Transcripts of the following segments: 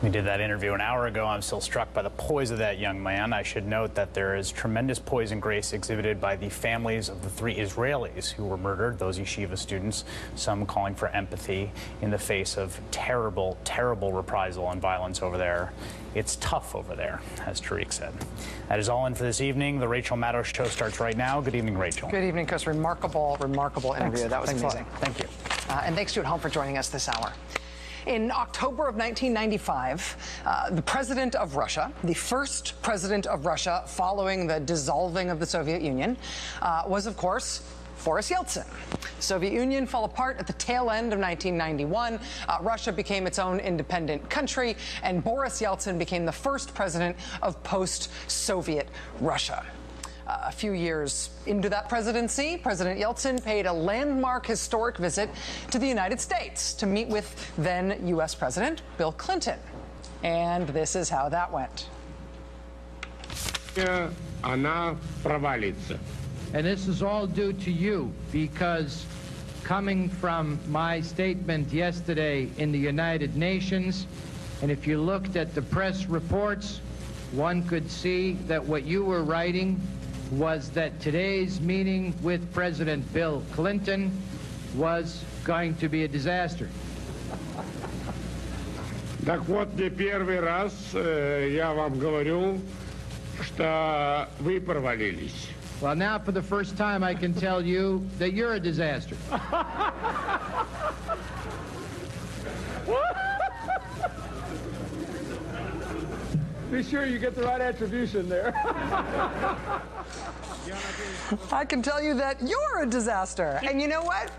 We did that interview an hour ago. I'm still struck by the poise of that young man. I should note that there is tremendous poise and grace exhibited by the families of the 3 Israelis who were murdered, those yeshiva students, some calling for empathy in the face of terrible, terrible reprisal and violence over there. It's tough over there, as Tariq said. That is all in for this evening. The Rachel Maddow Show starts right now. Good evening, Rachel. Good evening, Chris. Remarkable interview. Thanks. That was amazing. Thank you. And thanks to you at home for joining us this hour. In October of 1995, the president of Russia, the first president of Russia following the dissolving of the Soviet Union, was, of course, Boris Yeltsin. The Soviet Union fell apart at the tail end of 1991. Russia became its own independent country, and Boris Yeltsin became the first president of post-Soviet Russia. A few years into that presidency, President Yeltsin paid a landmark historic visit to the United States to meet with then U.S. President Bill Clinton. And this is how that went. Она провалится. And this is all due to you, because coming from my statement yesterday in the United Nations, and if you looked at the press reports, one could see that what you were writing was that today's meeting with President Bill Clinton was going to be a disaster. Так вот, не первый раз я вам говорю, что вы провалились. Well, now for the first time I can tell you that you're a disaster. Be sure you get the right attribution there. I can tell you that you're a disaster. And you know what?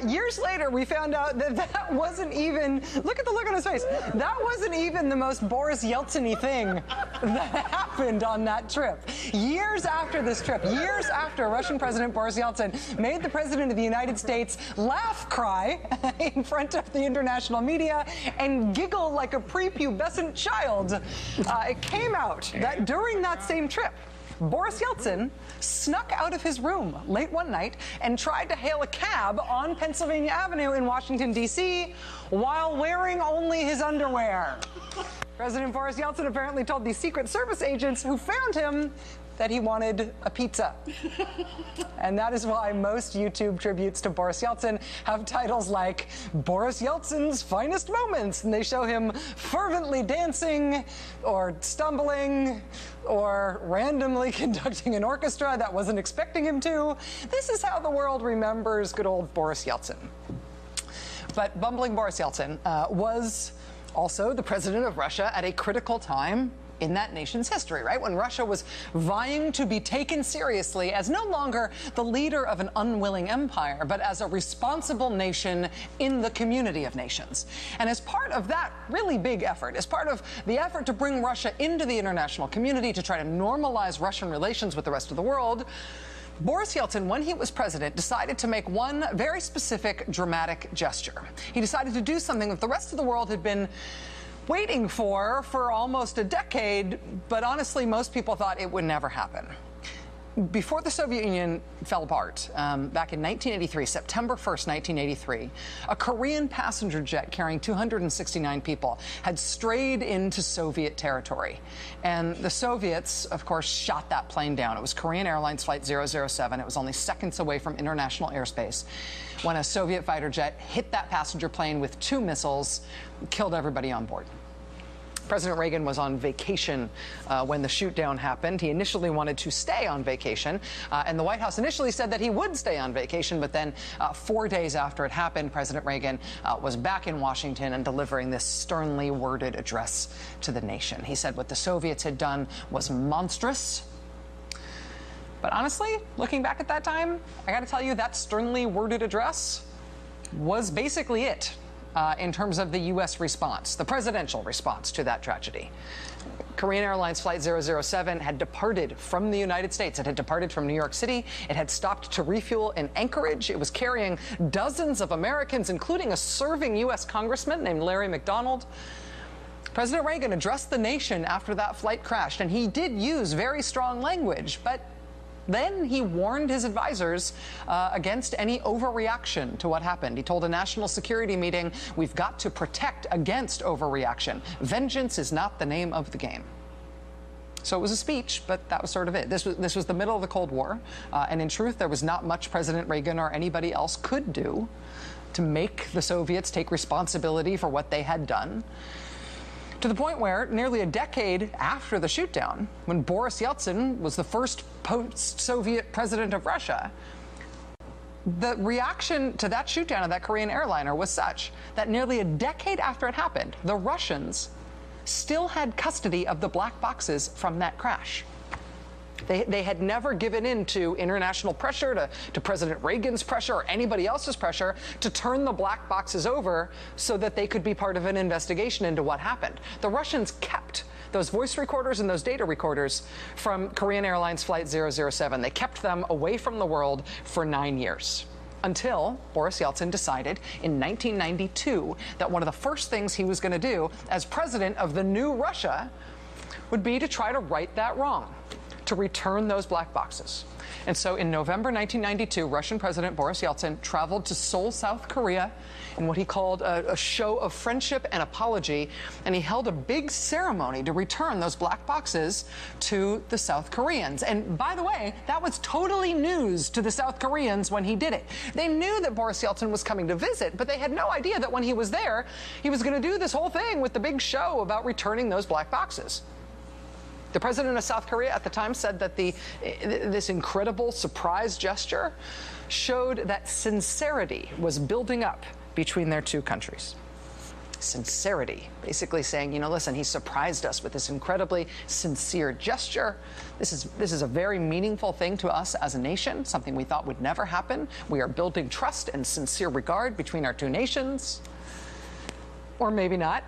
Years later, we found out that that wasn't even, look at the look on his face, that wasn't even the most Boris Yeltsin-y thing that happened on that trip. Years after this trip, years after Russian President Boris Yeltsin made the President of the United States laugh cry in front of the international media and giggle like a prepubescent child, it came out that during that same trip, Boris Yeltsin snuck out of his room late one night and tried to hail a cab on Pennsylvania Avenue in Washington, D.C., while wearing only his underwear. President Boris Yeltsin apparently told the Secret Service agents who found him that he wanted a pizza. And that is why most YouTube tributes to Boris Yeltsin have titles like Boris Yeltsin's Finest Moments, and they show him fervently dancing or stumbling or randomly conducting an orchestra that wasn't expecting him to. This is how the world remembers good old Boris Yeltsin. But bumbling Boris Yeltsin was also the president of Russia at a critical time in that nation's history, right? When Russia was vying to be taken seriously as no longer the leader of an unwilling empire, but as a responsible nation in the community of nations. And as part of that really big effort, as part of the effort to bring Russia into the international community, to try to normalize Russian relations with the rest of the world, Boris Yeltsin, when he was president, decided to make one very specific, dramatic gesture. He decided to do something that the rest of the world had been waiting for almost a decade, but honestly, most people thought it would never happen. Before the Soviet Union fell apart, back in 1983, September 1st, 1983, a Korean passenger jet carrying 269 people had strayed into Soviet territory. And the Soviets, of course, shot that plane down. It was Korean Airlines Flight 007. It was only seconds away from international airspace when a Soviet fighter jet hit that passenger plane with 2 missiles, killed everybody on board. President Reagan was on vacation when the shoot-down happened. He initially wanted to stay on vacation, and the White House initially said that he would stay on vacation, but then 4 days after it happened, President Reagan was back in Washington and delivering this sternly worded address to the nation. He said what the Soviets had done was monstrous. But honestly, looking back at that time, I got to tell you, that sternly worded address was basically it. In terms of the U.S. response, the presidential response to that tragedy. Korean Airlines Flight 007 had departed from the United States. It had departed from New York City. It had stopped to refuel in Anchorage. It was carrying dozens of Americans, including a serving U.S. congressman named Larry McDonald. President Reagan addressed the nation after that flight crashed, and he did use very strong language, but Then he warned his advisors against any overreaction to what happened. He told a national security meeting, "We've got to protect against overreaction. Vengeance is not the name of the game." So it was a speech, but that was sort of it. This was the middle of the Cold War, and in truth, there was not much President Reagan or anybody else could do to make the Soviets take responsibility for what they had done. To the point where, nearly a decade after the shootdown, when Boris Yeltsin was the first post-Soviet president of Russia, the reaction to that shootdown of that Korean airliner was such that nearly a decade after it happened, the Russians still had custody of the black boxes from that crash. They had never given in to international pressure, to President Reagan's pressure or anybody else's pressure to turn the black boxes over so that they could be part of an investigation into what happened. The Russians kept those voice recorders and those data recorders from Korean Airlines Flight 007. They kept them away from the world for 9 years. Until Boris Yeltsin decided in 1992 that one of the first things he was going to do as president of the new Russia would be to try to right that wrong, to return those black boxes. And so in November 1992, Russian President Boris Yeltsin traveled to Seoul, South Korea, in what he called a show of friendship and apology, and he held a big ceremony to return those black boxes to the South Koreans. And by the way, that was totally news to the South Koreans when he did it. They knew that Boris Yeltsin was coming to visit, but they had no idea that when he was there, he was going to do this whole thing with the big show about returning those black boxes. The president of South Korea at the time said that this incredible surprise gesture showed that sincerity was building up between their two countries. Sincerity, basically saying, you know, listen, he surprised us with this incredibly sincere gesture. This is a very meaningful thing to us as a nation, something we thought would never happen. We are building trust and sincere regard between our two nations. Or maybe not.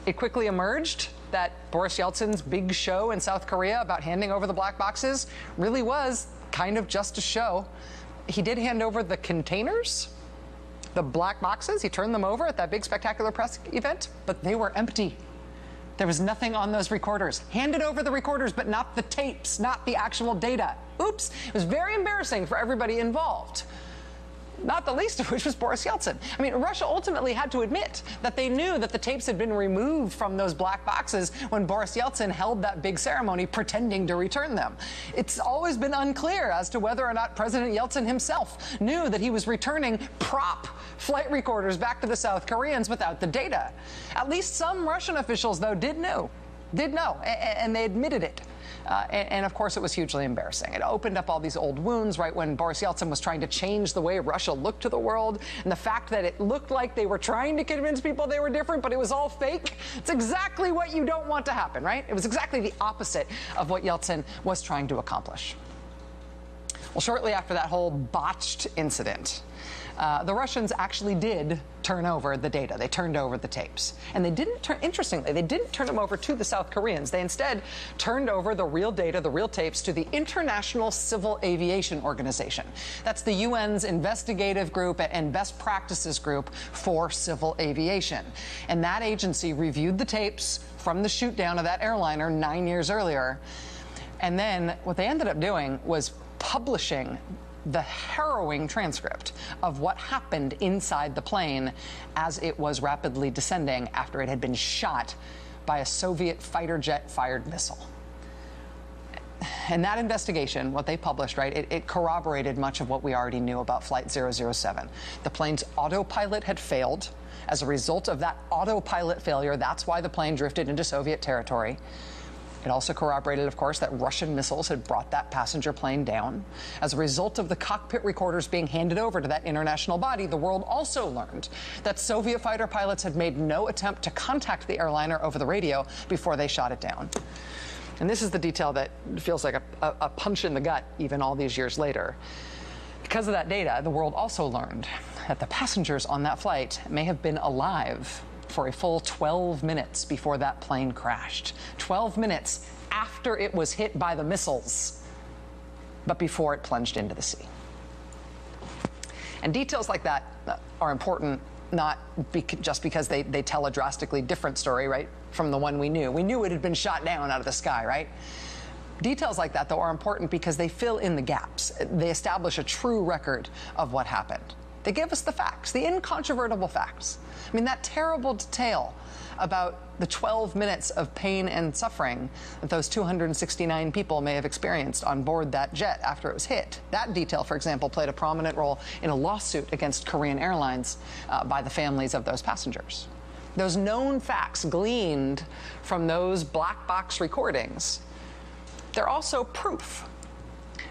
It quickly emerged that Boris Yeltsin's big show in South Korea about handing over the black boxes really was kind of just a show. He did hand over the containers, the black boxes. He turned them over at that big spectacular press event, but they were empty. There was nothing on those recorders. Handed over the recorders, but not the tapes, not the actual data. Oops. It was very embarrassing for everybody involved. Not the least of which was Boris Yeltsin. I mean, Russia ultimately had to admit that they knew that the tapes had been removed from those black boxes when Boris Yeltsin held that big ceremony pretending to return them. It's always been unclear as to whether or not President Yeltsin himself knew that he was returning prop flight recorders back to the South Koreans without the data. At least some Russian officials, though, did know, and they admitted it. And of course, it was hugely embarrassing. It opened up all these old wounds right when Boris Yeltsin was trying to change the way Russia looked to the world. And the fact that it looked like they were trying to convince people they were different, but it was all fake. It's exactly what you don't want to happen, right? It was exactly the opposite of what Yeltsin was trying to accomplish. Well, shortly after that whole botched incident, the Russians actually did turn over the data. They turned over the tapes. And they didn't turn, interestingly, they didn't turn them over to the South Koreans. They instead turned over the real data, the real tapes, to the International Civil Aviation Organization. That's the UN's investigative group and best practices group for civil aviation. And that agency reviewed the tapes from the shoot down of that airliner 9 years earlier. And then what they ended up doing was publishing the harrowing transcript of what happened inside the plane as it was rapidly descending after it had been shot by a Soviet fighter jet-fired missile. And that investigation, what they published, right, it corroborated much of what we already knew about Flight 007. The plane's autopilot had failed. As a result of that autopilot failure, that's why the plane drifted into Soviet territory. It also corroborated, of course, that Russian missiles had brought that passenger plane down. As a result of the cockpit recorders being handed over to that international body, the world also learned that Soviet fighter pilots had made no attempt to contact the airliner over the radio before they shot it down. And this is the detail that feels like a punch in the gut even all these years later. Because of that data, the world also learned that the passengers on that flight may have been alive for a full 12 minutes before that plane crashed. 12 minutes after it was hit by the missiles, but before it plunged into the sea. And details like that are important, not just because they tell a drastically different story, right, from the one we knew. We knew it had been shot down out of the sky, right? Details like that, though, are important because they fill in the gaps. They establish a true record of what happened. They give us the facts, the incontrovertible facts. I mean, that terrible detail about the 12 minutes of pain and suffering that those 269 people may have experienced on board that jet after it was hit. That detail, for example, played a prominent role in a lawsuit against Korean Airlines by the families of those passengers. Those known facts gleaned from those black box recordings, they're also proof,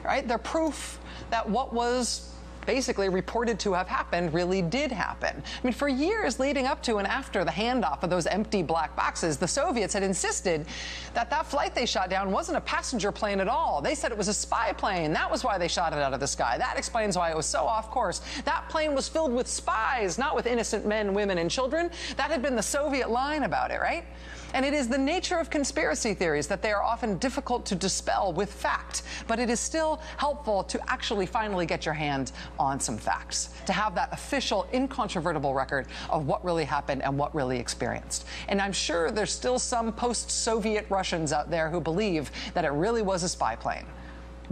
right? They're proof that what was basically reported to have happened really did happen. I mean, for years leading up to and after the handoff of those empty black boxes, the Soviets had insisted that that flight they shot down wasn't a passenger plane at all. They said it was a spy plane. That was why they shot it out of the sky. That explains why it was so off course. That plane was filled with spies, not with innocent men, women, and children. That had been the Soviet line about it, right? And it is the nature of conspiracy theories that they are often difficult to dispel with fact, but it is still helpful to actually finally get your hand on some facts, to have that official, incontrovertible record of what really happened and what really experienced. And I'm sure there's still some post-Soviet Russians out there who believe that it really was a spy plane,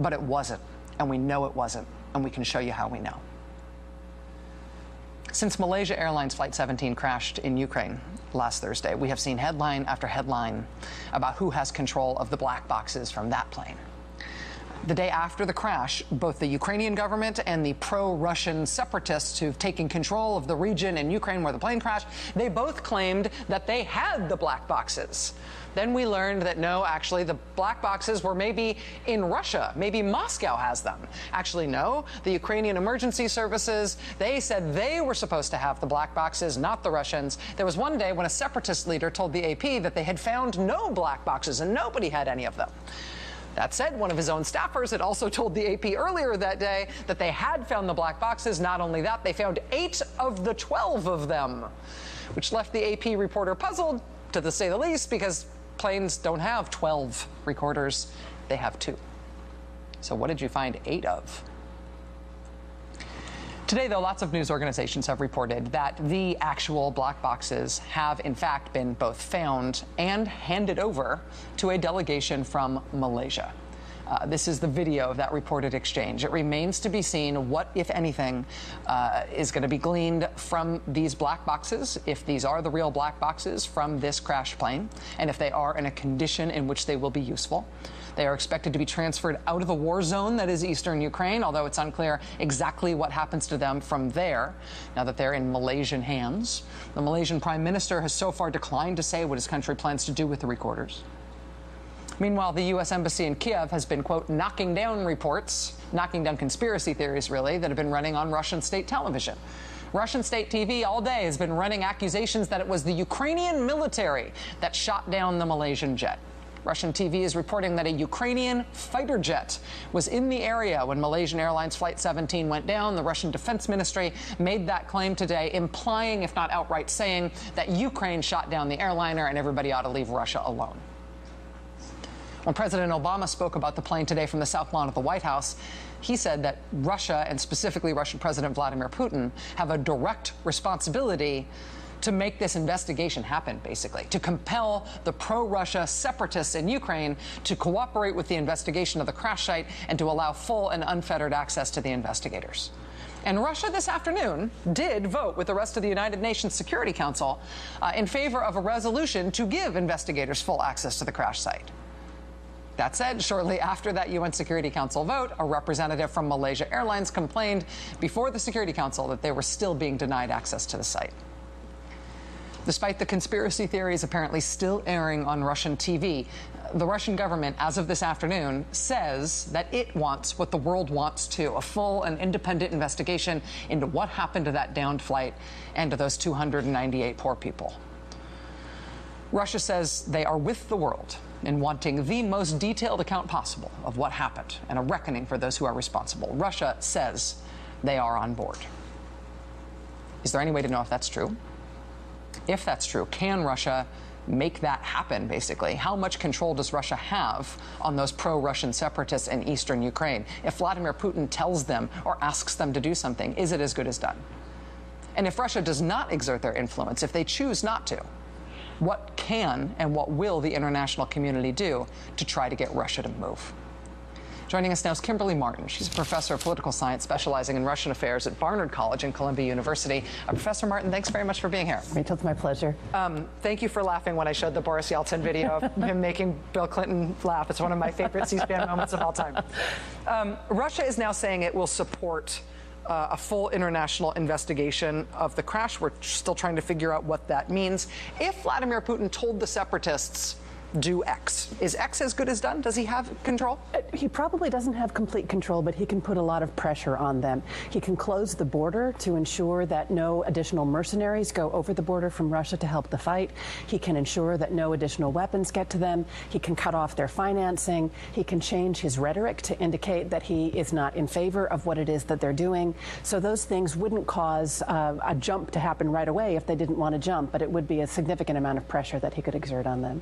but it wasn't, and we know it wasn't, and we can show you how we know. Since Malaysia Airlines Flight 17 crashed in Ukraine last Thursday, we have seen headline after headline about who has control of the black boxes from that plane. The day after the crash, both the Ukrainian government and the pro-Russian separatists who've taken control of the region in Ukraine where the plane crashed, they both claimed that they had the black boxes. Then we learned that no, actually, the black boxes were maybe in Russia. Maybe Moscow has them. Actually, no. The Ukrainian emergency services, they said they were supposed to have the black boxes, not the Russians. There was one day when a separatist leader told the AP that they had found no black boxes and nobody had any of them. That said, one of his own staffers had also told the AP earlier that day that they had found the black boxes. Not only that, they found 8 of the 12 of them, which left the AP reporter puzzled, to say the least, because planes don't have 12 recorders. They have 2. So what did you find 8 of? Today, though, lots of news organizations have reported that the actual black boxes have, in fact, been both found and handed over to a delegation from Malaysia. This is the video of that reported exchange. It remains to be seen what, if anything, is going to be gleaned from these black boxes, if these are the real black boxes from this crashed plane, and if they are in a condition in which they will be useful. They are expected to be transferred out of the war zone that is eastern Ukraine, although it's unclear exactly what happens to them from there, now that they're in Malaysian hands. The Malaysian Prime Minister has so far declined to say what his country plans to do with the recorders. Meanwhile, the U.S. Embassy in Kiev has been, quote, knocking down reports, knocking down conspiracy theories, really, that have been running on Russian state television. Russian state TV all day has been running accusations that it was the Ukrainian military that shot down the Malaysian jet. Russian TV is reporting that a Ukrainian fighter jet was in the area when Malaysian Airlines Flight 17 went down. The Russian Defense Ministry made that claim today, implying, if not outright saying, that Ukraine shot down the airliner and everybody ought to leave Russia alone. When President Obama spoke about the plane today from the South Lawn of the White House, he said that Russia, and specifically Russian President Vladimir Putin, have a direct responsibility to make this investigation happen, basically, to compel the pro-Russia separatists in Ukraine to cooperate with the investigation of the crash site and to allow full and unfettered access to the investigators. And Russia this afternoon did vote with the rest of the United Nations Security Council in favor of a resolution to give investigators full access to the crash site. That said, shortly after that UN Security Council vote, a representative from Malaysia Airlines complained before the Security Council that they were still being denied access to the site. Despite the conspiracy theories apparently still airing on Russian TV, the Russian government, as of this afternoon, says that it wants what the world wants too, a full and independent investigation into what happened to that downed flight and to those 298 poor people. Russia says they are with the world in wanting the most detailed account possible of what happened and a reckoning for those who are responsible. Russia says they are on board. Is there any way to know if that's true? If that's true, can Russia make that happen, basically? How much control does Russia have on those pro-Russian separatists in eastern Ukraine? If Vladimir Putin tells them or asks them to do something, is it as good as done? And if Russia does not exert their influence, if they choose not to, What can and what will the international community do to try to get Russia to move? Joining us now is Kimberly Martin. She's a professor of political science specializing in Russian affairs at Barnard College and Columbia University. Professor Martin, thanks very much for being here. Rachel, it's my pleasure. Thank you for laughing when I showed the Boris Yeltsin video of him making Bill Clinton laugh. It's one of my favorite C-SPAN moments of all time. Russia is now saying it will support a full international investigation of the crash. We're still trying to figure out what that means. If Vladimir Putin told the separatists, do X. Is X as good as done? Does he have control? He probably doesn't have complete control, but he can put a lot of pressure on them. He can close the border to ensure that no additional mercenaries go over the border from Russia to help the fight. He can ensure that no additional weapons get to them. He can cut off their financing. He can change his rhetoric to indicate that he is not in favor of what it is that they're doing. So those things wouldn't cause a jump to happen right away if they didn't want to jump, but it would be a significant amount of pressure that he could exert on them.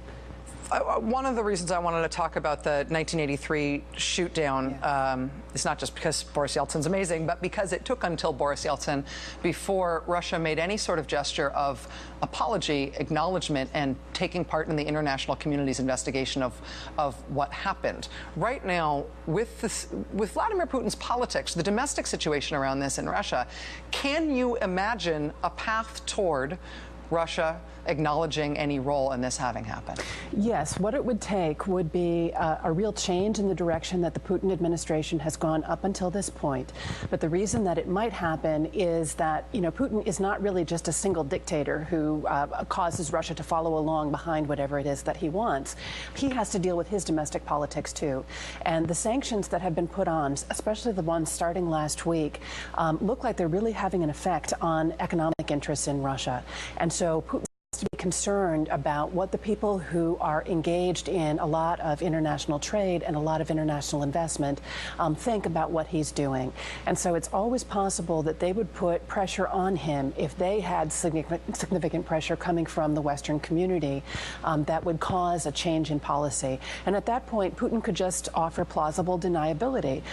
One of the reasons I wanted to talk about the 1983 shoot-down is not just because Boris Yeltsin's amazing, but because it took until Boris Yeltsin before Russia made any sort of gesture of apology, acknowledgement, and taking part in the international community's investigation of what happened. Right now, with Vladimir Putin's politics, the domestic situation around this in Russia, can you imagine a path toward Russia acknowledging any role in this having happened? Yes, what it would take would be a real change in the direction that the Putin administration has gone up until this point. But the reason that it might happen is that, you know, Putin is not really just a single dictator who causes Russia to follow along behind whatever it is that he wants. He has to deal with his domestic politics too. And the sanctions that have been put on, especially the ones starting last week, look like they're really having an effect on economic interests in Russia. And so Putin to be concerned about what the people who are engaged in a lot of international trade and a lot of international investment think about what he's doing. And so it's always possible that they would put pressure on him if they had significant pressure coming from the Western community that would cause a change in policy. And at that point, Putin could just offer plausible deniability.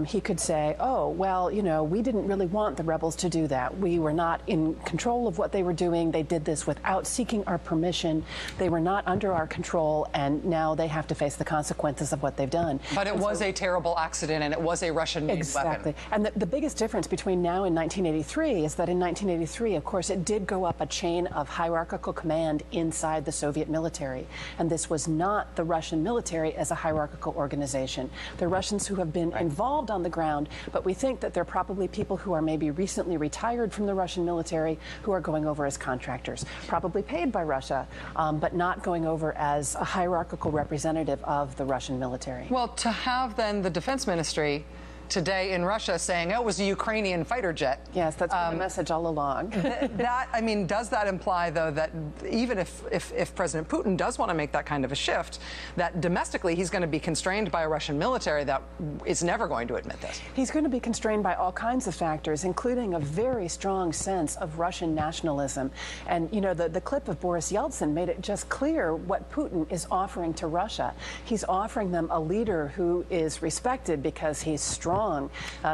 He could say, oh, well, you know, we didn't really want the rebels to do that. We were not in control of what they were doing. They did this without seeking our permission. They were not under our control, and now they have to face the consequences of what they've done. But it was a terrible accident, and it was a Russian-made weapon. Exactly. And the biggest difference between now and 1983 is that in 1983, of course, it did go up a chain of hierarchical command inside the Soviet military. And this was not the Russian military as a hierarchical organization. The Russians who have been involved on the ground, but we think that they're probably people who are maybe recently retired from the Russian military who are going over as contractors, probably paid by Russia, but not going over as a hierarchical representative of the Russian military. Well, to have then the defense ministry today in Russia saying, oh, it was a Ukrainian fighter jet. Yes, that's been the message all along. That, I mean, does that imply, though, that even if President Putin does want to make that kind of a shift, that domestically he's going to be constrained by a Russian military that is never going to admit this? He's going to be constrained by all kinds of factors, including a very strong sense of Russian nationalism. And, you know, the clip of Boris Yeltsin made it just clear what Putin is offering to Russia. He's offering them a leader who is respected because he's strong.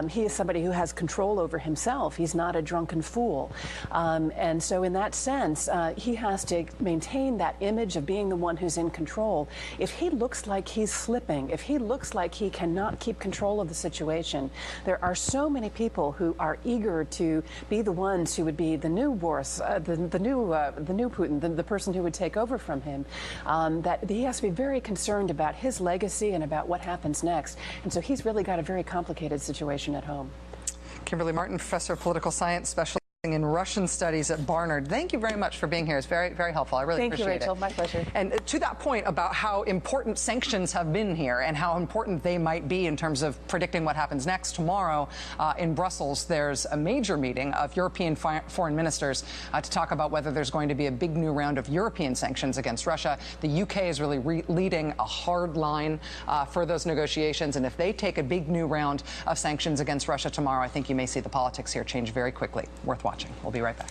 He is somebody who has control over himself. He's not a drunken fool. And so in that sense, he has to maintain that image of being the one who's in control. If he looks like he's slipping, if he looks like he cannot keep control of the situation, there are so many people who are eager to be the ones who would be the new Boris, the new Putin, the person who would take over from him, that he has to be very concerned about his legacy and about what happens next. And so he's really got a very complicated situation at home. Kimberly Martin, professor of political science, specializing in Russian studies at Barnard. Thank you very much for being here. It's very, very helpful. I really appreciate it. Thank you, Rachel. My pleasure. And to that point about how important sanctions have been here and how important they might be in terms of predicting what happens next, tomorrow in Brussels, there's a major meeting of European foreign ministers to talk about whether there's going to be a big new round of European sanctions against Russia. The UK is really leading a hard line for those negotiations. And if they take a big new round of sanctions against Russia tomorrow, I think you may see the politics here change very quickly. Worth watching. We'll be right back.